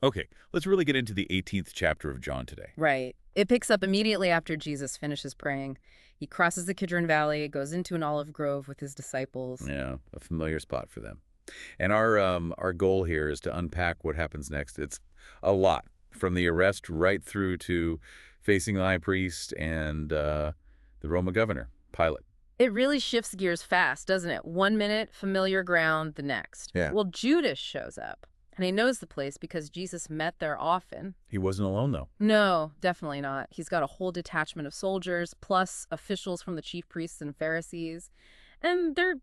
Okay, let's really get into the 18th chapter of John today. Right. It picks up immediately after Jesus finishes praying. He crosses the Kidron Valley, goes into an olive grove with his disciples. Yeah, a familiar spot for them. And our goal here is to unpack what happens next. It's a lot, from the arrest right through to facing the high priest and the Roman governor, Pilate. It really shifts gears fast, doesn't it? 1 minute, familiar ground, the next. Yeah. Well, Judas shows up, and he knows the place because Jesus met there often. He wasn't alone, though. No, definitely not. He's got a whole detachment of soldiers, plus officials from the chief priests and Pharisees. And they're,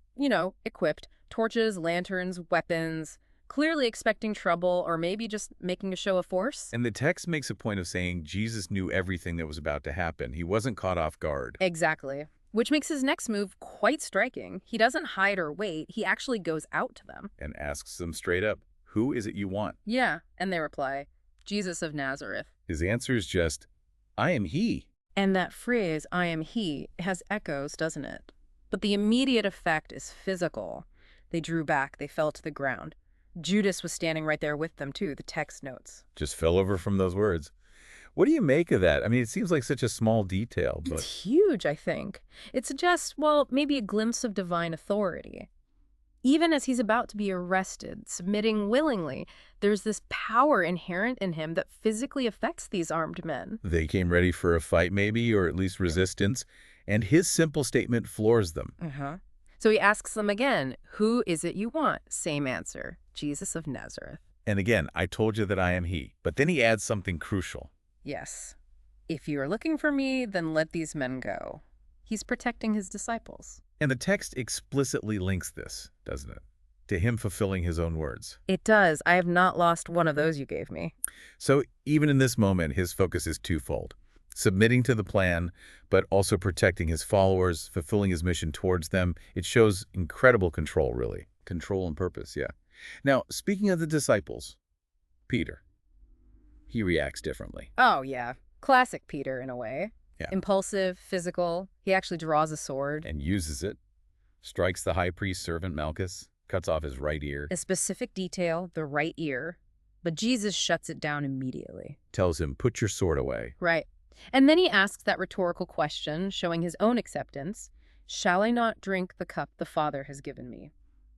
equipped. Torches, lanterns, weapons, clearly expecting trouble or maybe just making a show of force. And the text makes a point of saying Jesus knew everything that was about to happen. He wasn't caught off guard. Exactly. Which makes his next move quite striking. He doesn't hide or wait. He actually goes out to them. And asks them straight up, "Who is it you want?" Yeah, and they reply, Jesus of Nazareth. His answer is just, "I am he." And that phrase, I am he, has echoes, doesn't it? But the immediate effect is physical. They drew back. They fell to the ground. Judas was standing right there with them, too, the text notes. Just fell over from those words. What do you make of that? I mean, it seems like such a small detail, but It's huge, I think. It suggests, well, maybe a glimpse of divine authority. Even as he's about to be arrested, submitting willingly, there's this power inherent in him that physically affects these armed men. they came ready for a fight maybe, or at least resistance, and his simple statement floors them. Uh-huh. So he asks them again, who is it you want? Same answer, Jesus of Nazareth. And again, I told you that I am he. But then he adds something crucial. Yes. If you are looking for me, then let these men go. He's protecting his disciples. And the text explicitly links this, doesn't it, to him fulfilling his own words. It does. I have not lost one of those you gave me. So even in this moment, his focus is twofold. Submitting to the plan, but also protecting his followers, fulfilling his mission towards them. It shows incredible control, really. Control and purpose, yeah. Now, speaking of the disciples, Peter, he reacts differently. Oh, yeah. Classic Peter, in a way. Yeah. Impulsive, physical. He actually draws a sword. And uses it, strikes the high priest's servant Malchus, cuts off his right ear, A specific detail, the right ear. But Jesus shuts it down immediately. tells him, "Put your sword away." Right. And then he asks that rhetorical question, showing his own acceptance. Shall I not drink the cup the Father has given me?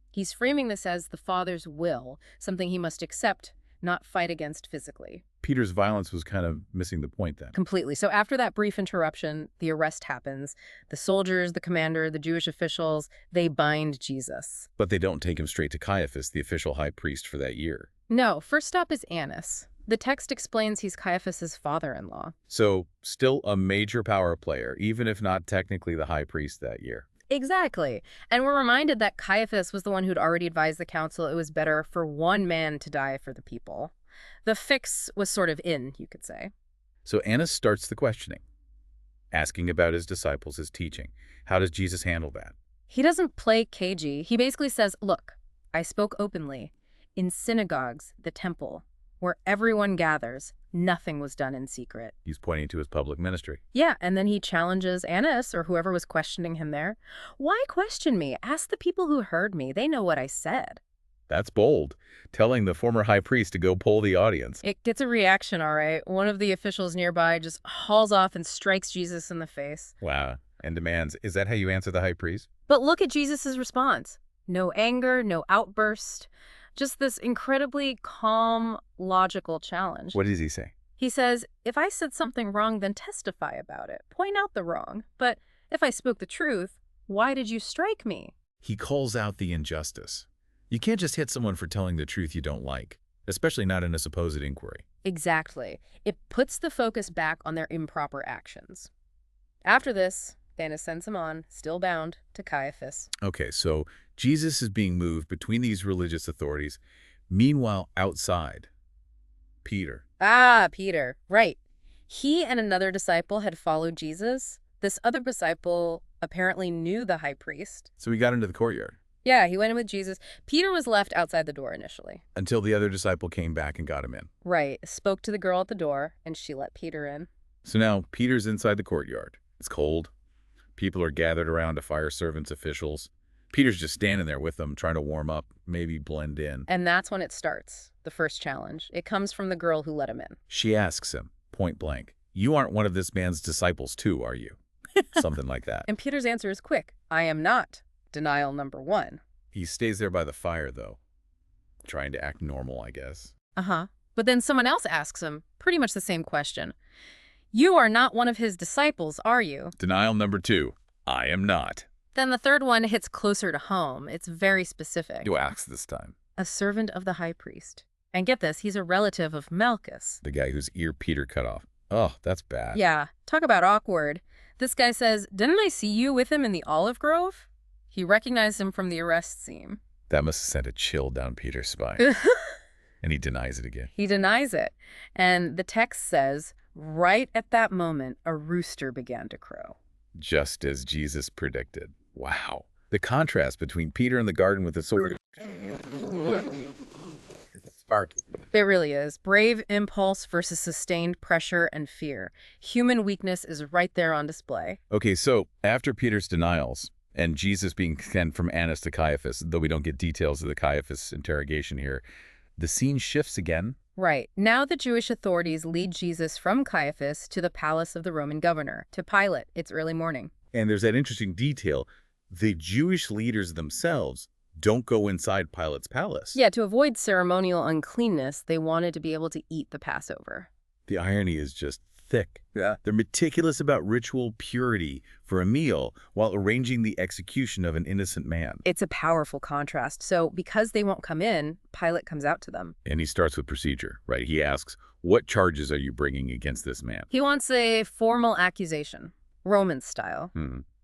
He's framing this as the Father's will, something he must accept, not fight against physically. Peter's violence was kind of missing the point then. Completely. So after that brief interruption, the arrest happens. The soldiers, the commander, the Jewish officials, they bind Jesus. But they don't take him straight to Caiaphas, the official high priest for that year. No, first stop is Annas. The text explains he's Caiaphas's father-in-law. So still a major power player, even if not technically the high priest that year. Exactly. And we're reminded that Caiaphas was the one who'd already advised the council it was better for one man to die for the people. The fix was sort of in, you could say. So Annas starts the questioning, asking about his disciples, his teaching. How does Jesus handle that? He doesn't play cagey. He basically says, look, I spoke openly. In synagogues, the temple, where everyone gathers, nothing was done in secret. He's pointing to his public ministry. Yeah, and then he challenges Annas, or whoever was questioning him there. Why question me? Ask the people who heard me. They know what I said. That's bold, telling the former high priest to go poll the audience. It gets a reaction, all right. One of the officials nearby just hauls off and strikes Jesus in the face. Wow. And demands, "Is that how you answer the high priest?" But look at Jesus' response. No anger, no outburst. Just this incredibly calm, logical challenge. What does he say? He says, if I said something wrong, then testify about it. Point out the wrong. But if I spoke the truth, why did you strike me? He calls out the injustice. You can't just hit someone for telling the truth you don't like, especially not in a supposed inquiry. Exactly. It puts the focus back on their improper actions. After this, Annas sends him on, still bound, to Caiaphas. Okay, so Jesus is being moved between these religious authorities. Meanwhile, outside, Peter. Ah, Peter. Right. He and another disciple had followed Jesus. This other disciple apparently knew the high priest. So he got into the courtyard Yeah, he went in with Jesus. Peter was left outside the door initially. until the other disciple came back and got him in. Right. Spoke to the girl at the door, and she let Peter in. So now Peter's inside the courtyard. It's cold. People are gathered around to fire servants, officials. Peter's just standing there with them, trying to warm up. maybe blend in. And that's when it starts, the first challenge. It comes from the girl who let him in. She asks him, point blank, "You aren't one of this man's disciples too, are you?" Something like that. And Peter's answer is quick. I am not. Denial number 1. He stays there by the fire, though, trying to act normal, I guess. Uh-huh. But then someone else asks him pretty much the same question. You are not one of his disciples, are you? Denial number 2, I am not. Then the third one hits closer to home. It's very specific. Who asks this time? A servant of the high priest. And get this, he's a relative of Malchus. The guy whose ear Peter cut off. Oh, that's bad. Yeah, talk about awkward. This guy says, didn't I see you with him in the olive grove? He recognized him from the arrest scene. That must have sent a chill down Peter's spine. And he denies it again. He denies it. And the text says, right at that moment, a rooster began to crow. Just as Jesus predicted. Wow. The contrast between Peter in the garden with the sword. Spark. It really is. Brave impulse versus sustained pressure and fear. Human weakness is right there on display. Okay, so after Peter's denials and Jesus being sent from Annas to Caiaphas, though we don't get details of the Caiaphas interrogation here, the scene shifts again. Right. Now the Jewish authorities lead Jesus from Caiaphas to the palace of the Roman governor, to Pilate. It's early morning. And there's that interesting detail. The Jewish leaders themselves don't go inside Pilate's palace. Yeah, to avoid ceremonial uncleanness, they wanted to be able to eat the Passover. The irony is just thick. Yeah. They're meticulous about ritual purity for a meal while arranging the execution of an innocent man. It's a powerful contrast. So because they won't come in, Pilate comes out to them. And he starts with procedure, right? He asks, what charges are you bringing against this man? He wants a formal accusation, Roman style.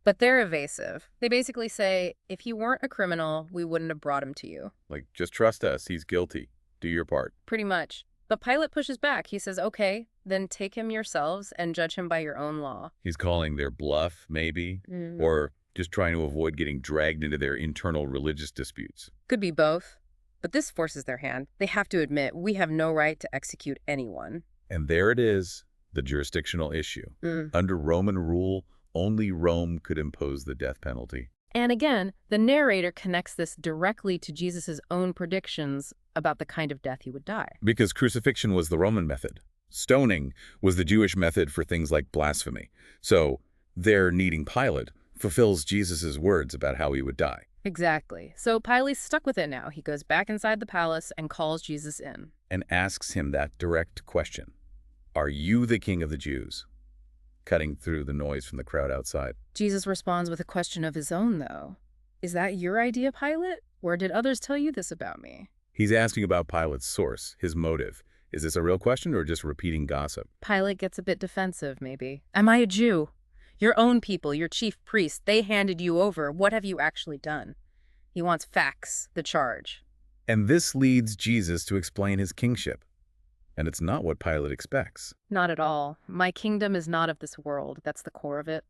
But they're evasive. They basically say, if he weren't a criminal, we wouldn't have brought him to you. Like, just trust us. He's guilty. Do your part. Pretty much. But Pilate pushes back. He says, okay, then take him yourselves and judge him by your own law. He's calling their bluff, maybe, or just trying to avoid getting dragged into their internal religious disputes. Could be both. But this forces their hand. They have to admit, we have no right to execute anyone. And there it is, the jurisdictional issue. Under Roman rule, only Rome could impose the death penalty. And again, the narrator connects this directly to Jesus' own predictions about the kind of death he would die. Because crucifixion was the Roman method. Stoning was the Jewish method for things like blasphemy. So their needing Pilate fulfills Jesus' words about how he would die. Exactly. So Pilate's stuck with it now. He goes back inside the palace and calls Jesus in. And asks him that direct question. Are you the king of the Jews? Cutting through the noise from the crowd outside. Jesus responds with a question of his own, though. Is that your idea, Pilate? Or did others tell you this about me? He's asking about Pilate's source, his motive. Is this a real question or just repeating gossip? Pilate gets a bit defensive, maybe. Am I a Jew? Your own people, your chief priests, they handed you over. What have you actually done? He wants facts, the charge. And this leads Jesus to explain his kingship. And it's not what Pilate expects. Not at all. My kingdom is not of this world. That's the core of it.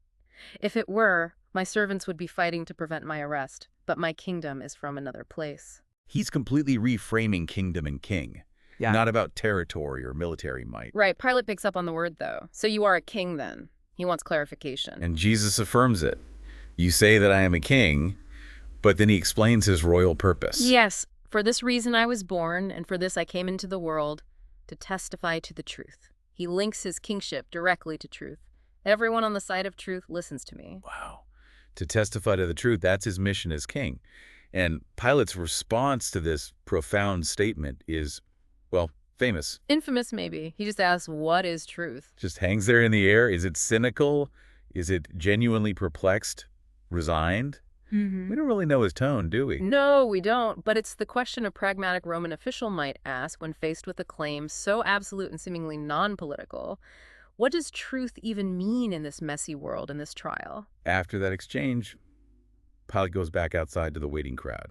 If it were, my servants would be fighting to prevent my arrest. But my kingdom is from another place. He's completely reframing kingdom and king. Yeah. Not about territory or military might. Right. Pilate picks up on the word, though. So you are a king, then. He wants clarification. And Jesus affirms it. You say that I am a king, but then he explains his royal purpose. Yes. For this reason I was born, and for this I came into the world, to testify to the truth. He links his kingship directly to truth. Everyone on the side of truth listens to me. Wow. To testify to the truth, that's his mission as king. And Pilate's response to this profound statement is, well, famous. Infamous, maybe. He just asks, what is truth? Just hangs there in the air. Is it cynical? Is it genuinely perplexed? Resigned? We don't really know his tone, do we? No, we don't. But it's the question a pragmatic Roman official might ask when faced with a claim so absolute and seemingly non-political. What does truth even mean in this messy world, in this trial? After that exchange, Pilate goes back outside to the waiting crowd,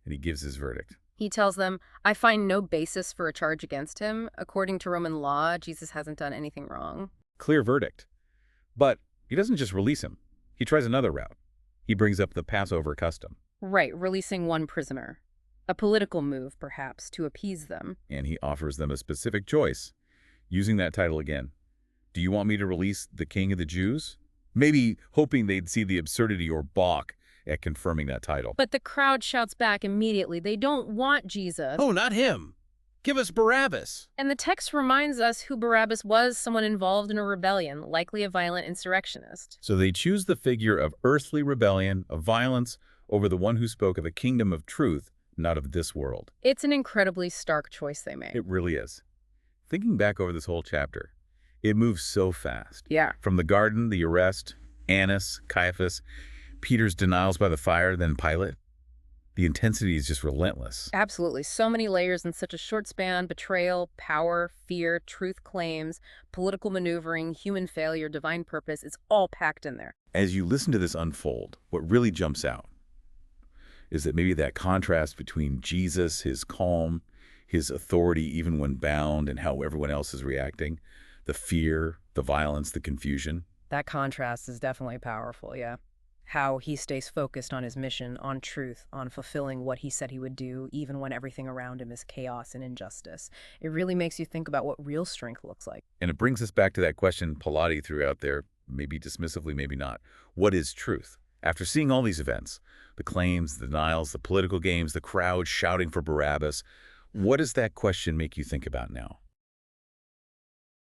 and he gives his verdict. He tells them, I find no basis for a charge against him. According to Roman law, Jesus hasn't done anything wrong. Clear verdict. But he doesn't just release him. He tries another route. He brings up the Passover custom. Right, releasing one prisoner. A political move, perhaps, to appease them. And he offers them a specific choice, using that title again. Do you want me to release the king of the Jews? Maybe hoping they'd see the absurdity or balk at confirming that title. But the crowd shouts back immediately. They don't want Jesus. Oh, not him. Give us Barabbas. And the text reminds us who Barabbas was, someone involved in a rebellion, likely a violent insurrectionist. So they choose the figure of earthly rebellion, of violence, over the one who spoke of a kingdom of truth, not of this world. It's an incredibly stark choice they made. It really is. Thinking back over this whole chapter, it moves so fast. Yeah. From the garden, the arrest, Annas, Caiaphas, Peter's denials by the fire, then Pilate. The intensity is just relentless. Absolutely. So many layers in such a short span: betrayal, power, fear, truth claims, political maneuvering, human failure, divine purpose. It's all packed in there. As you listen to this unfold, what really jumps out is that maybe that contrast between Jesus, his calm, his authority even when bound, and how everyone else is reacting, the fear, the violence, the confusion. That contrast is definitely powerful, yeah. How he stays focused on his mission, on truth, on fulfilling what he said he would do, even when everything around him is chaos and injustice. It really makes you think about what real strength looks like. And it brings us back to that question Pilate threw out there, maybe dismissively, maybe not. What is truth? After seeing all these events, the claims, the denials, the political games, the crowd shouting for Barabbas, what does that question make you think about now?